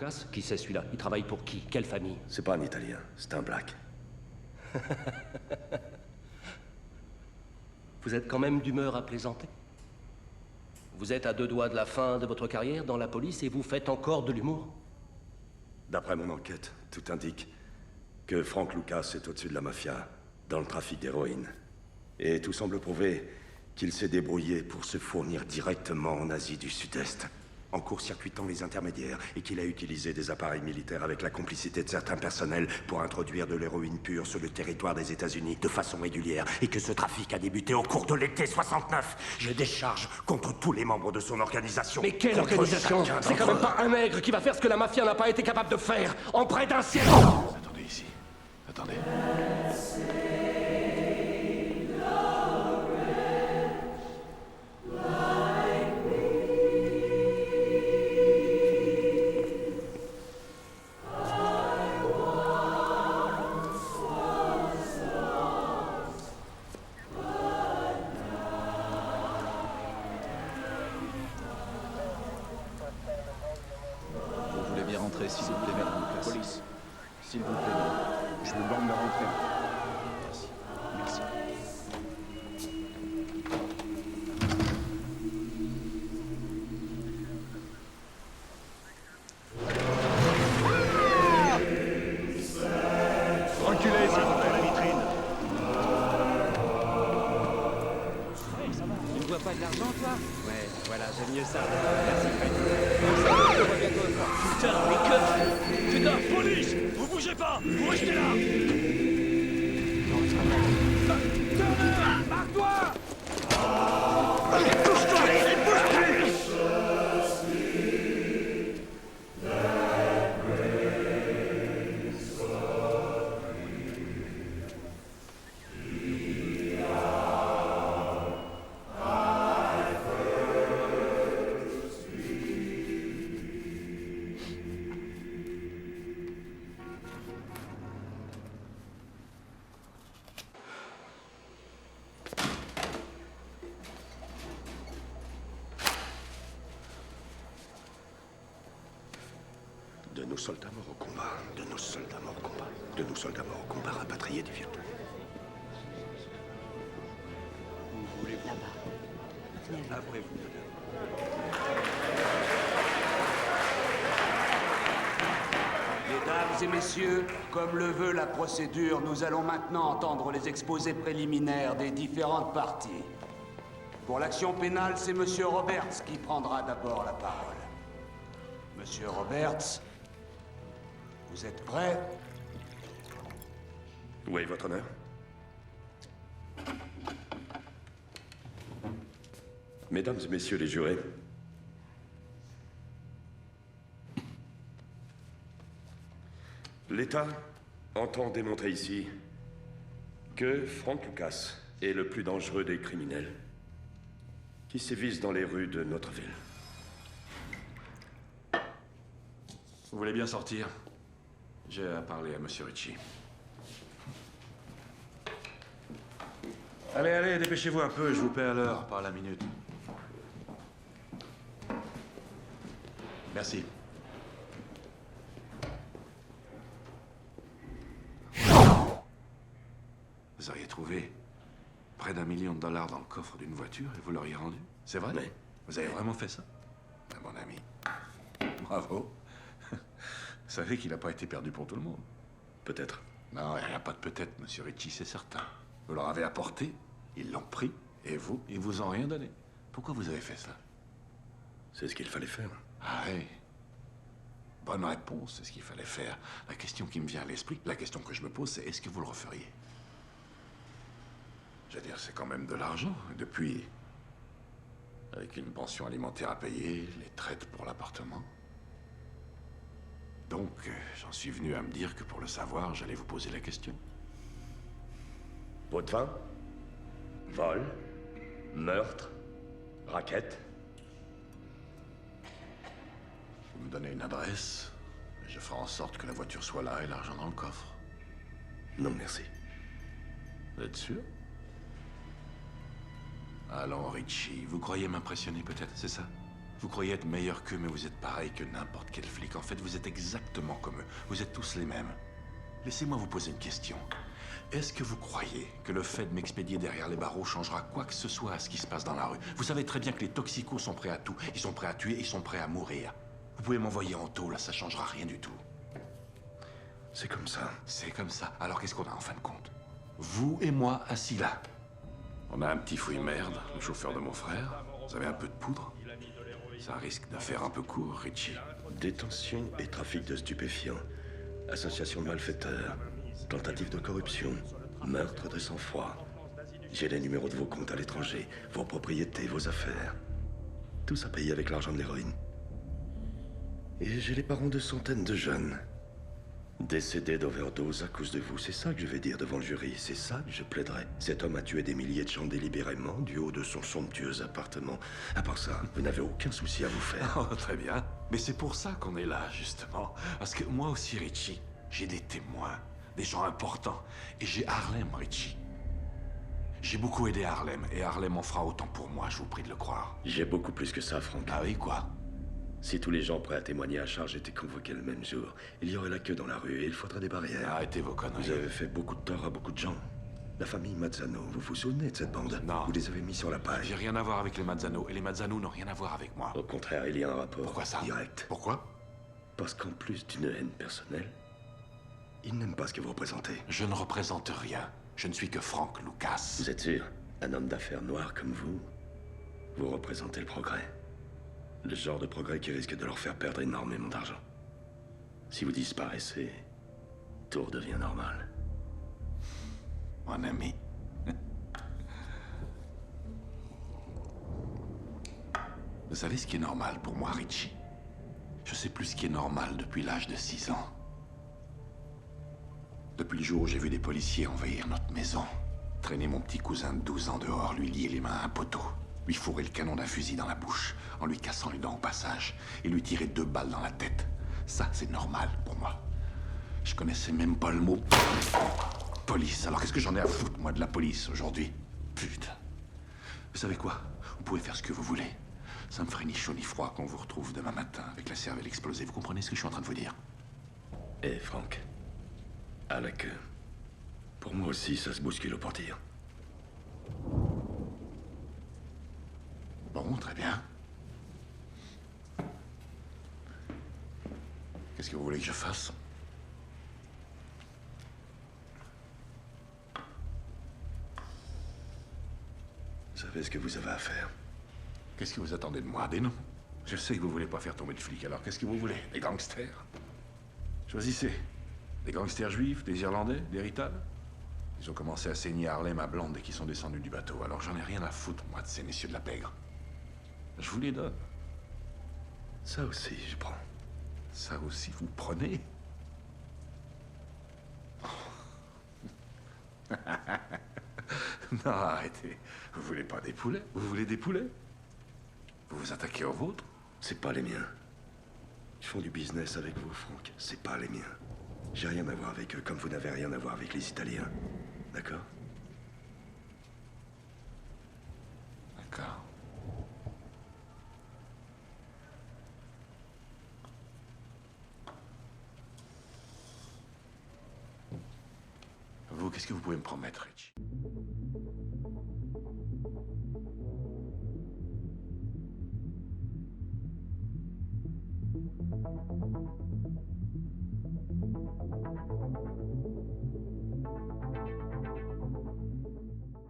Lucas? Qui c'est celui-là? Il travaille pour qui? Quelle famille? C'est pas un Italien, c'est un Black. Vous êtes quand même d'humeur à plaisanter? Vous êtes à 2 doigts de la fin de votre carrière dans la police et vous faites encore de l'humour? D'après mon enquête, tout indique que Frank Lucas est au-dessus de la mafia dans le trafic d'héroïne. Et tout semble prouver qu'il s'est débrouillé pour se fournir directement en Asie du Sud-Est, en court-circuitant les intermédiaires, et qu'il a utilisé des appareils militaires avec la complicité de certains personnels pour introduire de l'héroïne pure sur le territoire des États-Unis de façon régulière, et que ce trafic a débuté au cours de l'été 69. J'ai des charges contre tous les membres de son organisation. Mais quelle contre organisation? chacun C'est quand d'entre même pas eux. un nègre qui va faire ce que la mafia n'a pas été capable de faire en près d'un siècle. Attendez ici. Attendez. Vous voulez bien rentrer, s'il vous plaît, madame Lucas. Police, s'il vous plaît, madame. Je vous demande de rentrer. Merci. Merci. Reculez, s'il vous plaît. La vitrine. Tu ne vois pas de l'argent, toi? Ouais, voilà, j'aime mieux ça. Merci, Fred. On se revoit bientôt. Putain, les keufs! Putain, police! Vous bougez pas! Vous restez là! Turner, barre-toi! De nos soldats morts au combat, de nos soldats morts au combat, de nos soldats morts au combat rapatriés du Vietnam. Après vous, madame. Mesdames et messieurs, comme le veut la procédure, nous allons maintenant entendre les exposés préliminaires des différentes parties. Pour l'action pénale, c'est Monsieur Roberts qui prendra d'abord la parole. Monsieur Roberts, vous êtes prêt? Oui, votre honneur. Mesdames et messieurs les jurés, l'État entend démontrer ici que Frank Lucas est le plus dangereux des criminels qui sévissent dans les rues de notre ville. Vous voulez bien sortir? J'ai à parler à Monsieur Ritchie. Allez, allez, dépêchez-vous un peu, je vous paie à l'heure, pas à la minute. Merci. Vous auriez trouvé près d'1 million de dollars dans le coffre d'une voiture et vous l'auriez rendu? C'est vrai? Oui. Vous avez vraiment fait ça? Ah, mon ami, bravo. Vous savez qu'il n'a pas été perdu pour tout le monde. Peut-être. Non, il n'y a pas de peut-être, Monsieur Ritchie, c'est certain. Vous leur avez apporté, ils l'ont pris, et vous, ils vous ont rien donné. Pourquoi vous avez fait ça? C'est ce qu'il fallait faire. Ah oui. Bonne réponse, c'est ce qu'il fallait faire. La question qui me vient à l'esprit, la question que je me pose, c'est est-ce que vous le referiez? Je veux dire, c'est quand même de l'argent. Et depuis, avec une pension alimentaire à payer, les traites pour l'appartement. Donc, j'en suis venu à me dire que pour le savoir, j'allais vous poser la question. Pot de vin, vol, meurtre, raquette. Vous me donnez une adresse, et je ferai en sorte que la voiture soit là et l'argent dans le coffre. Non, merci. Vous êtes sûr? Allons, Ritchie, vous croyez m'impressionner peut-être, c'est ça? Vous croyez être meilleur qu'eux, mais vous êtes pareil que n'importe quel flic. En fait, vous êtes exactement comme eux. Vous êtes tous les mêmes. Laissez-moi vous poser une question. Est-ce que vous croyez que le fait de m'expédier derrière les barreaux changera quoi que ce soit à ce qui se passe dans la rue? Vous savez très bien que les toxicos sont prêts à tout. Ils sont prêts à tuer, ils sont prêts à mourir. Vous pouvez m'envoyer en tôle, ça changera rien du tout. C'est comme ça. C'est comme ça. Alors qu'est-ce qu'on a en fin de compte? Vous et moi assis là. On a un petit fouille-merde, le chauffeur de mon frère. Vous avez un peu de poudre? Ça risque de faire un peu court, Richie. Détention et trafic de stupéfiants. Association de malfaiteurs. Tentative de corruption. Meurtre de sang-froid. J'ai les numéros de vos comptes à l'étranger. Vos propriétés, vos affaires. Tout ça payé avec l'argent de l'héroïne. Et j'ai les parents de centaines de jeunes. Décédés d'overdose à cause de vous. C'est ça que je vais dire devant le jury. C'est ça que je plaiderai. Cet homme a tué des milliers de gens délibérément du haut de son somptueux appartement. À part ça, vous n'avez aucun souci à vous faire. Oh, très bien. Mais c'est pour ça qu'on est là, justement. Parce que moi aussi, Richie, j'ai des témoins, des gens importants. Et j'ai Harlem, Richie. J'ai beaucoup aidé Harlem, et Harlem en fera autant pour moi, je vous prie de le croire. J'ai beaucoup plus que ça, Frank. Ah oui, quoi? Si tous les gens prêts à témoigner à charge étaient convoqués le même jour, il y aurait la queue dans la rue et il faudrait des barrières. Arrêtez vos conneries. Vous avez fait beaucoup de tort à beaucoup de gens. La famille Mazzano, vous vous souvenez de cette bande? Non. Vous les avez mis sur la paille. J'ai rien à voir avec les Mazzano, et les Mazzano n'ont rien à voir avec moi. Au contraire, il y a un rapport. Pourquoi ça? Direct. Pourquoi? Parce qu'en plus d'une haine personnelle, ils n'aiment pas ce que vous représentez. Je ne représente rien. Je ne suis que Frank Lucas. Vous êtes sûr? Un homme d'affaires noir comme vous représentez le progrès. Le genre de progrès qui risque de leur faire perdre énormément d'argent. Si vous disparaissez, tout redevient normal. Mon ami. Vous savez ce qui est normal pour moi, Richie? Je sais plus ce qui est normal depuis l'âge de 6 ans. Depuis le jour où j'ai vu des policiers envahir notre maison, traîner mon petit cousin de 12 ans dehors, lui lier les mains à un poteau, lui fourrer le canon d'un fusil dans la bouche, en lui cassant les dents au passage, et lui tirer 2 balles dans la tête. Ça, c'est normal pour moi. Je connaissais même pas le mot police. Alors qu'est-ce que j'en ai à foutre, moi, de la police, aujourd'hui? Putain. Vous savez quoi? Vous pouvez faire ce que vous voulez. Ça me ferait ni chaud ni froid qu'on vous retrouve demain matin avec la cervelle explosée. Vous comprenez ce que je suis en train de vous dire? Eh, Frank, à la queue. Pour moi aussi, ça se bouscule au portillon. Bon, très bien. Qu'est-ce que vous voulez que je fasse? Vous savez ce que vous avez à faire. Qu'est-ce que vous attendez de moi? Des noms? Je sais que vous voulez pas faire tomber de flic, alors qu'est-ce que vous voulez? Des gangsters? Choisissez. Des gangsters juifs, des Irlandais, des Rital? Ils ont commencé à saigner Harlem à Blanc dès qu'ils sont descendus du bateau, alors j'en ai rien à foutre, moi, de ces messieurs de la pègre. Je vous les donne. Ça aussi, je prends. Ça aussi, vous prenez? Non, arrêtez. Vous voulez pas des poulets? Vous voulez des poulets? Vous vous attaquez aux vôtres? C'est pas les miens. Ils font du business avec vous, Frank. C'est pas les miens. J'ai rien à voir avec eux, comme vous n'avez rien à voir avec les Italiens. D'accord? D'accord. Vous, qu'est-ce que vous pouvez me promettre, Richie?